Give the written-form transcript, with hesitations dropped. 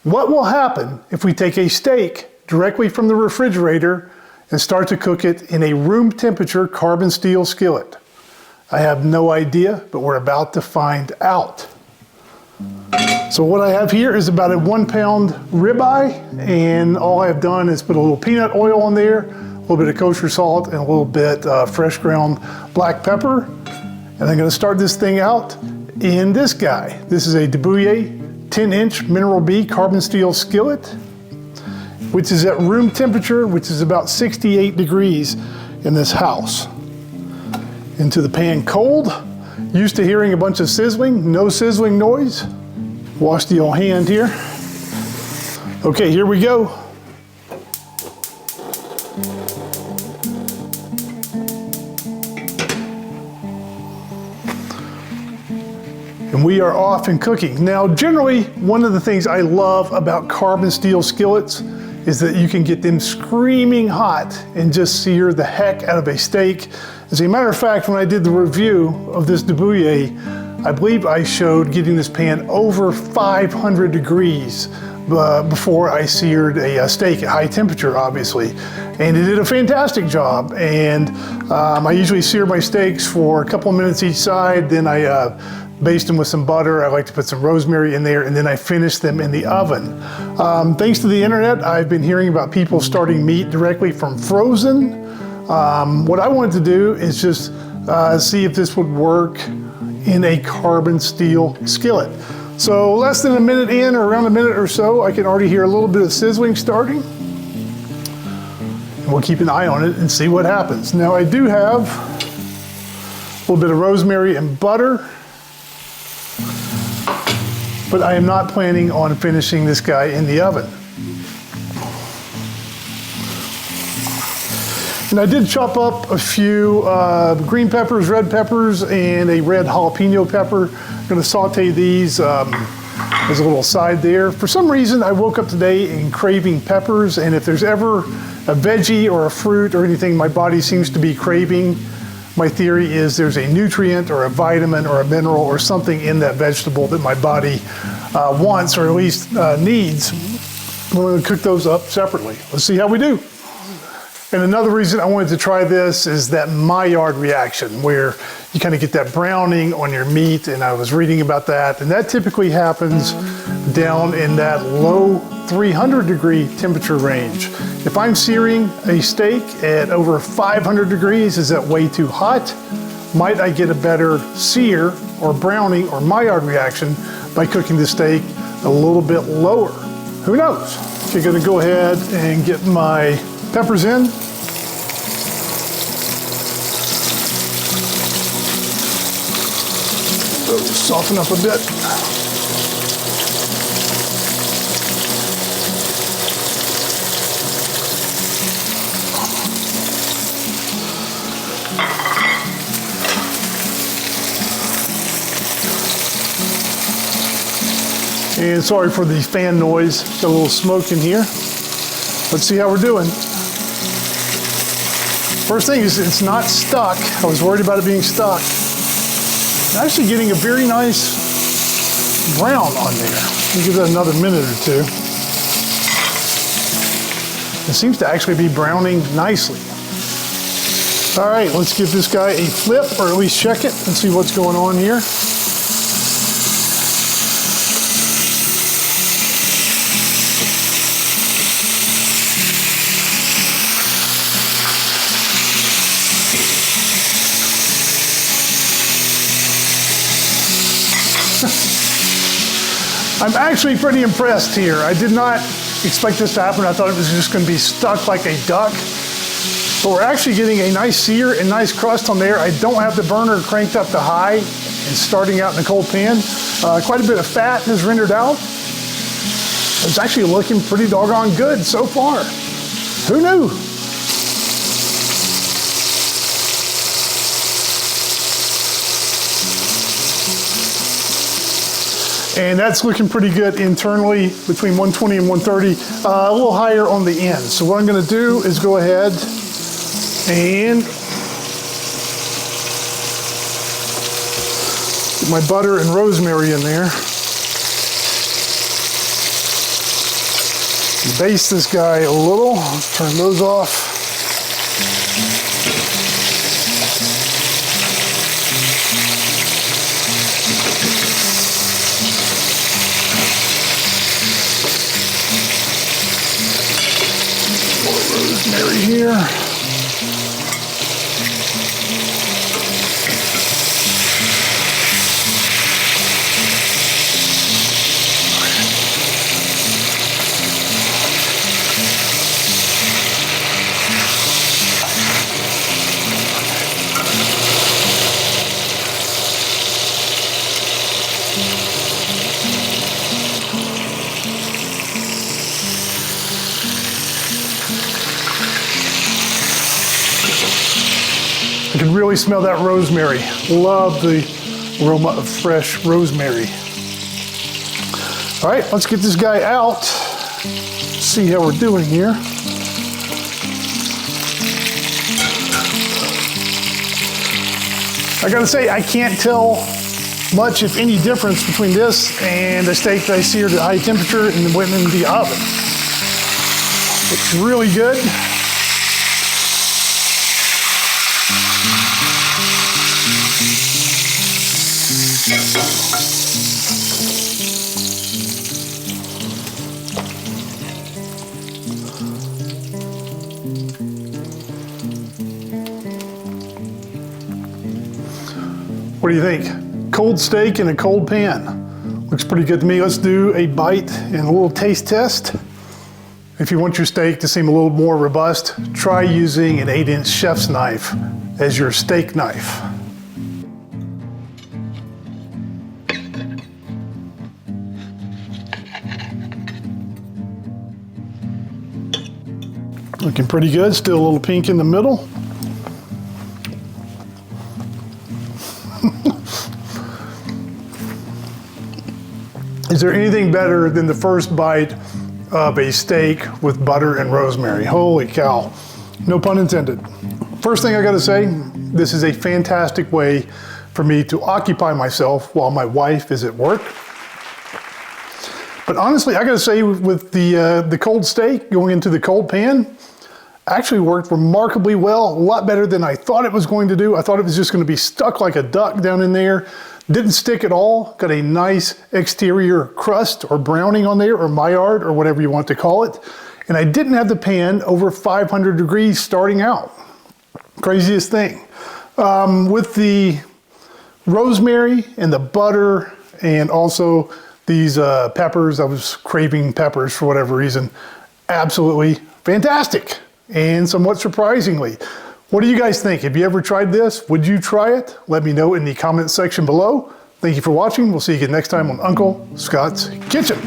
What will happen if we take a steak directly from the refrigerator and start to cook it in a room temperature carbon steel skillet? I have no idea, but we're about to find out. So what I have here is about a 1 pound ribeye, and all I've done is put a little peanut oil on there, a little bit of kosher salt, and a little bit fresh ground black pepper. And I'm gonna start this thing out in this guy. This is a Debouillet 10-inch mineral B carbon steel skillet, which is at room temperature, which is about 68 degrees in this house. Into the pan cold. Used to hearing a bunch of sizzling, no sizzling noise. Wash the old hand here. Okay, here we go. And we are off and cooking. Now, generally, one of the things I love about carbon steel skillets is that you can get them screaming hot and just sear the heck out of a steak. As a matter of fact, when I did the review of this Debouillet, I believe I showed getting this pan over 500 degrees before I seared a steak at high temperature, obviously. And it did a fantastic job. And I usually sear my steaks for a couple of minutes each side, then I baste them with some butter. I like to put some rosemary in there, and then I finish them in the oven. Thanks to the internet, I've been hearing about people starting meat directly from frozen. What I wanted to do is just see if this would work in a carbon steel skillet. So less than a minute in, or around a minute or so, I can already hear a little bit of sizzling starting. And we'll keep an eye on it and see what happens. Now I do have a little bit of rosemary and butter, but I am not planning on finishing this guy in the oven. And I did chop up a few green peppers, red peppers, and a red jalapeno pepper. I'm gonna saute these as a little side there. For some reason, I woke up today and craving peppers, and if there's ever a veggie or a fruit or anything my body seems to be craving, my theory is there's a nutrient or a vitamin or a mineral or something in that vegetable that my body wants, or at least needs. We're gonna cook those up separately. Let's see how we do. And another reason I wanted to try this is that Maillard reaction, where you kind of get that browning on your meat, and I was reading about that, and that typically happens down in that low 300 degree temperature range. If I'm searing a steak at over 500 degrees, is that way too hot? Might I get a better sear or browning or Maillard reaction by cooking the steak a little bit lower? Who knows? Okay, gonna go ahead and get my peppers in. Those soften up a bit. And sorry for the fan noise, got a little smoke in here. Let's see how we're doing. First thing is it's not stuck. I was worried about it being stuck. I'm actually getting a very nice brown on there. We'll give that another minute or two. It seems to actually be browning nicely. All right, let's give this guy a flip, or at least check it and see what's going on here. I'm actually pretty impressed here. I did not expect this to happen. I thought it was just going to be stuck like a duck. But we're actually getting a nice sear and nice crust on there. I don't have the burner cranked up to high and starting out in a cold pan. Quite a bit of fat has rendered out. It's actually looking pretty doggone good so far. Who knew? And that's looking pretty good internally, between 120 and 130, a little higher on the end. So what I'm gonna do is go ahead and get my butter and rosemary in there. Baste this guy a little. Let's turn those off. Rosemary here. I can really smell that rosemary. Love the aroma of fresh rosemary. All right, let's get this guy out. See how we're doing here. I gotta say, I can't tell much, if any, difference between this and a steak that I seared at high temperature and then went in the oven. Looks really good. What do you think? Cold steak in a cold pan. Looks pretty good to me. Let's do a bite and a little taste test. If you want your steak to seem a little more robust, try using an 8-inch chef's knife as your steak knife. Looking pretty good, still a little pink in the middle. Is there anything better than the first bite of a steak with butter and rosemary? Holy cow, no pun intended. First thing I gotta say, this is a fantastic way for me to occupy myself while my wife is at work. But honestly, I gotta say, with the cold steak going into the cold pan, actually worked remarkably well, a lot better than I thought it was going to do. I thought it was just gonna be stuck like a duck down in there. Didn't stick at all. Got a nice exterior crust or browning on there, or Maillard, or whatever you want to call it. And I didn't have the pan over 500 degrees starting out. Craziest thing. With the rosemary and the butter and also these peppers, I was craving peppers for whatever reason, absolutely fantastic. And somewhat surprisingly. What do you guys think? Have you ever tried this? Would you try it? Let me know in the comment section below. Thank you for watching. We'll see you again next time on Uncle Scott's Kitchen.